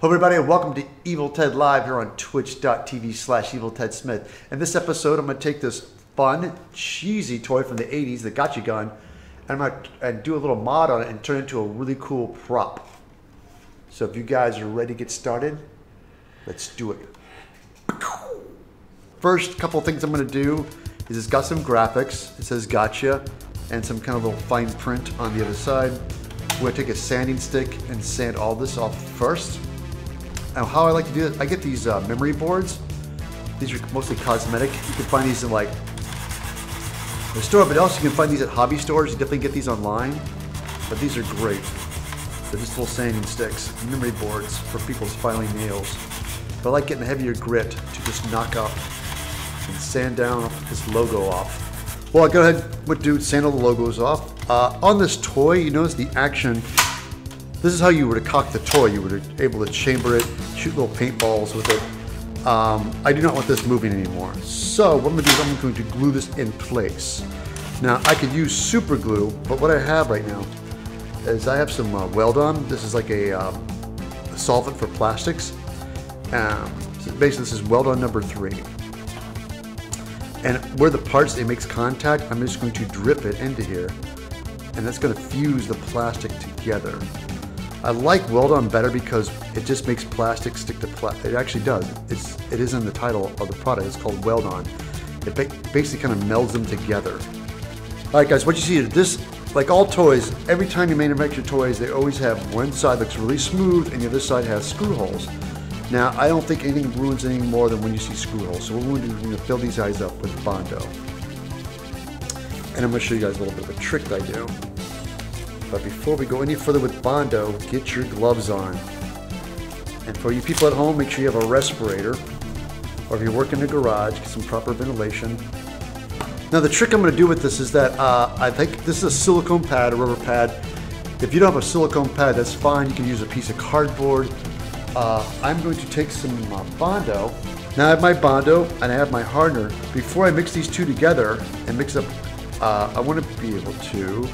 Hello everybody and welcome to Evil Ted Live here on twitch.tv/EvilTedSmith. In this episode I'm going to take this fun, cheesy toy from the 80s, the gotcha gun, and I'm going to do a little mod on it and turn it into a really cool prop. So if you guys are ready to get started, let's do it. First couple things I'm going to do is it's got some graphics. It says gotcha and some kind of little fine print on the other side. We're going to take a sanding stick and sand all this off first. Now how I like to do it, I get these memory boards. These are mostly cosmetic. You can find these in like the store, but also you can find these at hobby stores. You definitely get these online, but these are great. They're just little sanding sticks, memory boards for people's filing nails. But I like getting a heavier grit to just knock up and sand down this logo off. Well, I'll go ahead and sand all the logos off. On this toy, you notice the action. This is how you were to cock the toy. You were able to chamber it, shoot little paintballs with it. I do not want this moving anymore. So what I'm going to do is I'm going to glue this in place. Now I could use super glue, but what I have right now is I have some Weld-on. This is like a solvent for plastics. So basically this is Weld-on number 3. And where the parts it makes contact, I'm just going to drip it into here. And that's going to fuse the plastic together. I like Weld-on better because it just makes plastic stick to plastic. It actually does. It is in the title of the product. It's called Weld-on. It basically kind of melds them together. Alright guys, what you see is this, like all toys, every time you manufacture toys, they always have one side looks really smooth and the other side has screw holes. Now, I don't think anything ruins anything more than when you see screw holes. So what we're going to do is we're going to fill these guys up with Bondo. And I'm going to show you guys a little bit of a trick that I do. But before we go any further with Bondo, get your gloves on. And for you people at home, make sure you have a respirator. Or if you work in the garage, get some proper ventilation. Now the trick I'm going to do with this is that I think this is a silicone pad, a rubber pad. If you don't have a silicone pad, that's fine. You can use a piece of cardboard. I'm going to take some Bondo. Now I have my Bondo and I have my hardener. Before I mix these two together and mix up, I want to be able to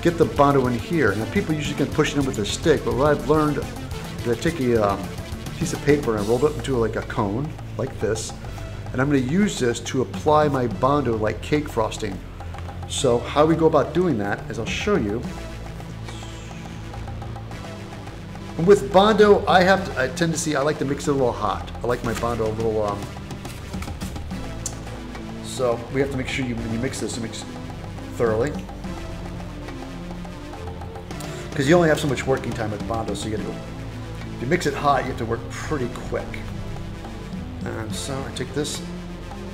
get the Bondo in here. Now people usually can push it in with a stick, but what I've learned is I take a piece of paper and I roll it up into like a cone, like this, and I'm going to use this to apply my Bondo like cake frosting. So how we go about doing that is I'll show you. And with Bondo, I like to mix it a little hot. I like my Bondo a little, so we have to make sure when you mix this, you mix it thoroughly. Because you only have so much working time with Bondo, so you gotta go. If you mix it hot, you have to work pretty quick. And so I take this,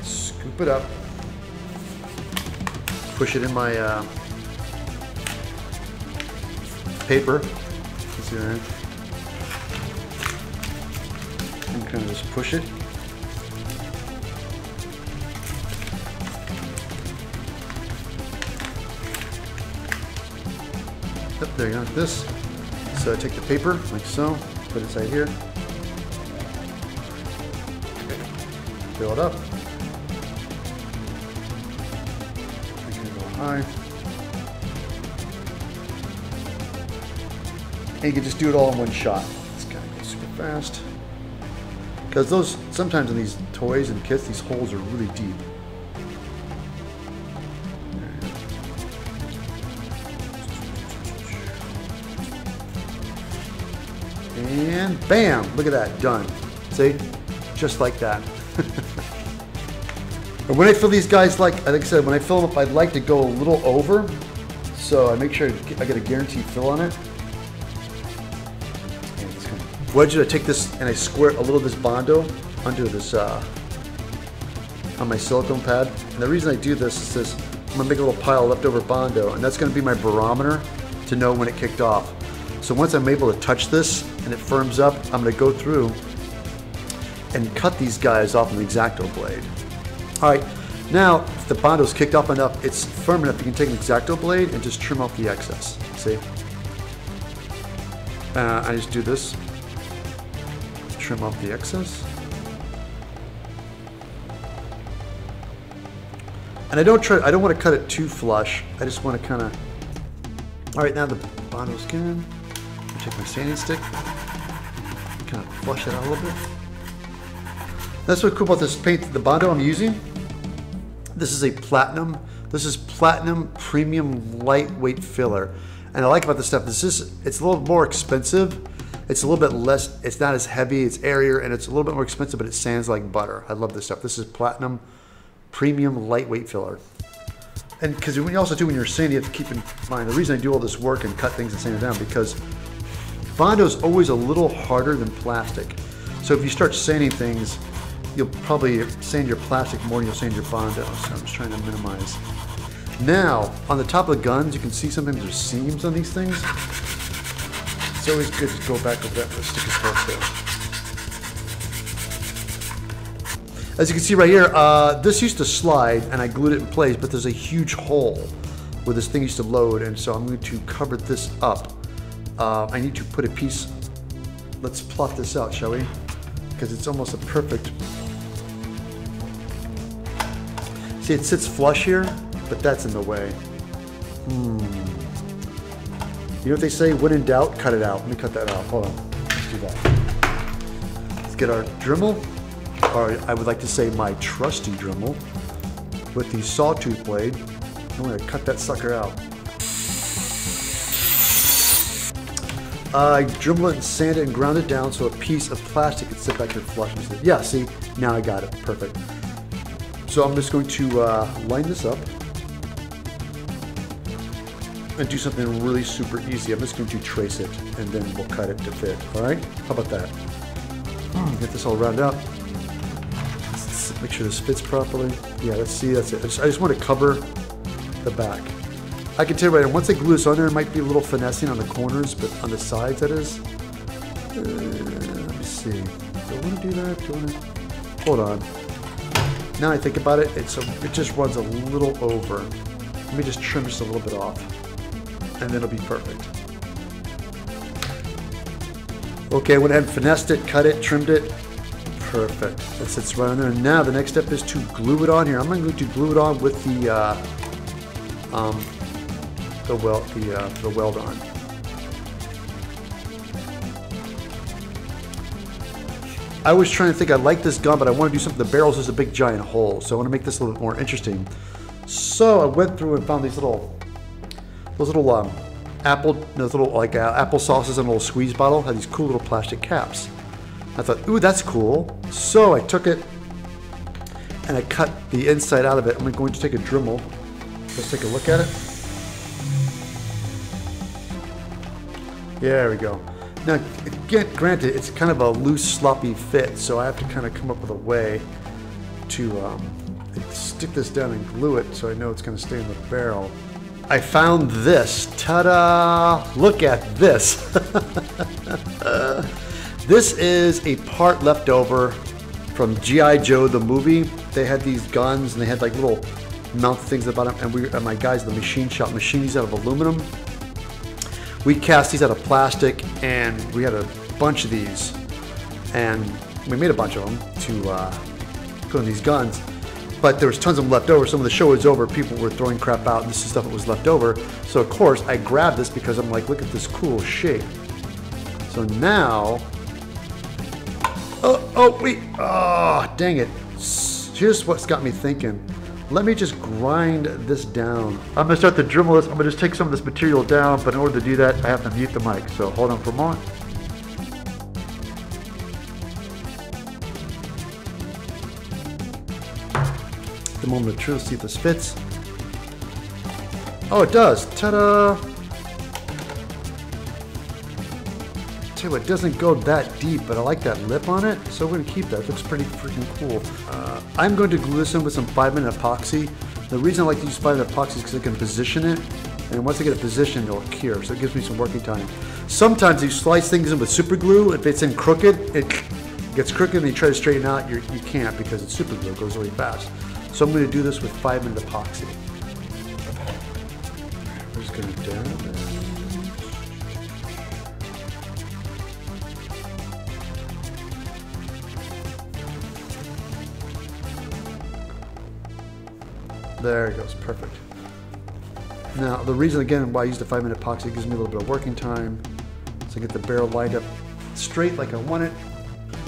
scoop it up, push it in my paper. See that? And kind of just push it. Yep, there you go, like this. So I take the paper, like so, put it inside here. Okay. Fill it up. Make it go high. And you can just do it all in one shot. It's kind of super fast. Because sometimes in these toys and kits, these holes are really deep. And bam, look at that, done. See, just like that. And when I fill these guys, like I said, when I fill them up, I'd like to go a little over. So I make sure I get a guaranteed fill on it. What I do, I take this and I squirt a little of this Bondo onto this, on my silicone pad. And the reason I do this is this, I'm gonna make a little pile of leftover Bondo, and that's gonna be my barometer to know when it kicked off. So once I'm able to touch this and it firms up, I'm going to go through and cut these guys off with an X-Acto blade. Alright, now if the Bondo's kicked off enough, it's firm enough, you can take an X-Acto blade and just trim off the excess. See? I just do this, trim off the excess. And I don't want to cut it too flush. I just want to kind of. All right, now the Bondo's in. I take my sanding stick, kind of flush it out a little bit. That's what's cool about this paint, the Bondo I'm using. This is a platinum. This is platinum premium lightweight filler. And I like about this stuff, it's a little more expensive. It's a little bit less, it's not as heavy, it's airier, and it's a little bit more expensive, but it sands like butter. I love this stuff. This is platinum premium lightweight filler. And because when you also do when you're sanding, you have to keep in mind, the reason I do all this work and cut things and sand it down, because Bondo is always a little harder than plastic. So if you start sanding things, you'll probably sand your plastic more than you'll sand your Bondo. So I'm just trying to minimize. Now, on the top of the guns, you can see sometimes there's seams on these things. It's always good to go back over that with a sticker too. As you can see right here, this used to slide and I glued it in place, but there's a huge hole where this thing used to load, and so I'm going to cover this up. I need to put a piece, let's plot this out, shall we? Because it's almost a perfect, see it sits flush here, but that's in the way. You know what they say, when in doubt, cut it out. Let me cut that out, hold on, let's do that. Let's get our Dremel, or I would like to say my trusty Dremel, with the sawtooth blade. I'm gonna cut that sucker out. I Dremel it and sand it and ground it down so a piece of plastic can sit back here flush. Yeah, see, now I got it, perfect. So I'm just going to line this up and do something really super easy. I'm just going to trace it and then we'll cut it to fit, all right? How about that? Get this all rounded up. Let's make sure this fits properly. Yeah, let's see, that's it. I just want to cover the back. I can tell you right now, once I glue this on there, it might be a little finessing on the corners, but on the sides that is. Let me see. Do I want to do that? Do I want to? Hold on. Now I think about it, it just runs a little over. Let me just trim just a little bit off, and then it'll be perfect. Okay, I went ahead and finessed it, cut it, trimmed it. Perfect. That sits right on there. And now the next step is to glue it on here. I'm going to glue it on with the Weld-on. I was trying to think, I like this gun, but I want to do something. The barrel's just a big giant hole, so I want to make this a little bit more interesting. So I went through and found these little, apple sauces in a little squeeze bottle. Had these cool little plastic caps. I thought, ooh, that's cool. So I took it and I cut the inside out of it. I'm going to take a Dremel. Let's take a look at it. There we go. Now, again, granted, it's kind of a loose, sloppy fit, so I have to kind of come up with a way to stick this down and glue it so I know it's going to stay in the barrel. I found this. Ta-da! Look at this. This is a part left over from G.I. Joe, the movie. They had these guns, and they had like little mounted things at the bottom, and my guys at the machine shop machined these out of aluminum. We cast these out of plastic, and we had a bunch of these, and we made a bunch of them to put in these guns. But there was tons of them left over. Some of the show was over. People were throwing crap out, and this is stuff that was left over. So of course I grabbed this because I'm like, look at this cool shape. So now, oh dang it! Here's what's got me thinking. Let me just grind this down. I'm gonna start the Dremel this. I'm gonna just take some of this material down, but in order to do that, I have to mute the mic. So hold on for a moment. The moment of truth, see if this fits. Oh, it does. Ta-da! Tell you what, it doesn't go that deep, but I like that lip on it, so we're gonna keep that. It looks pretty freaking cool. I'm going to glue this in with some 5-minute epoxy. The reason I like to use 5-minute epoxy is because I can position it, and once I get it positioned, it'll cure, so it gives me some working time. Sometimes you slice things in with super glue. If it's in crooked, it gets crooked, and you try to straighten out, you can't because it's super glue. It goes really fast. So I'm going to do this with 5-minute epoxy. We're just going to down there. There it goes, perfect. Now, the reason again why I use the 5-minute epoxy, it gives me a little bit of working time. So I get the barrel lined up straight like I want it.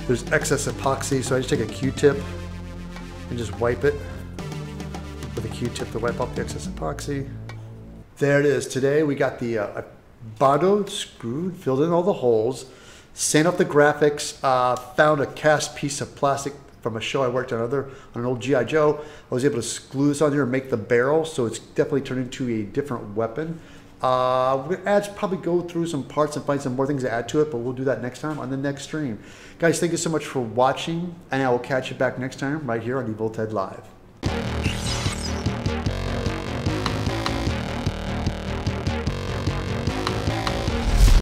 There's excess epoxy, so I just take a Q-tip and just wipe it with a Q-tip to wipe off the excess epoxy. There it is. Today we got the Bondo screwed, filled in all the holes, sanded off the graphics, found a cast piece of plastic from a show I worked on an old G.I. Joe. I was able to glue this on here and make the barrel, so it's definitely turned into a different weapon. We're gonna probably go through some parts and find some more things to add to it, but we'll do that next time on the next stream. Guys, thank you so much for watching, and I will catch you back next time right here on Evil Ted Live.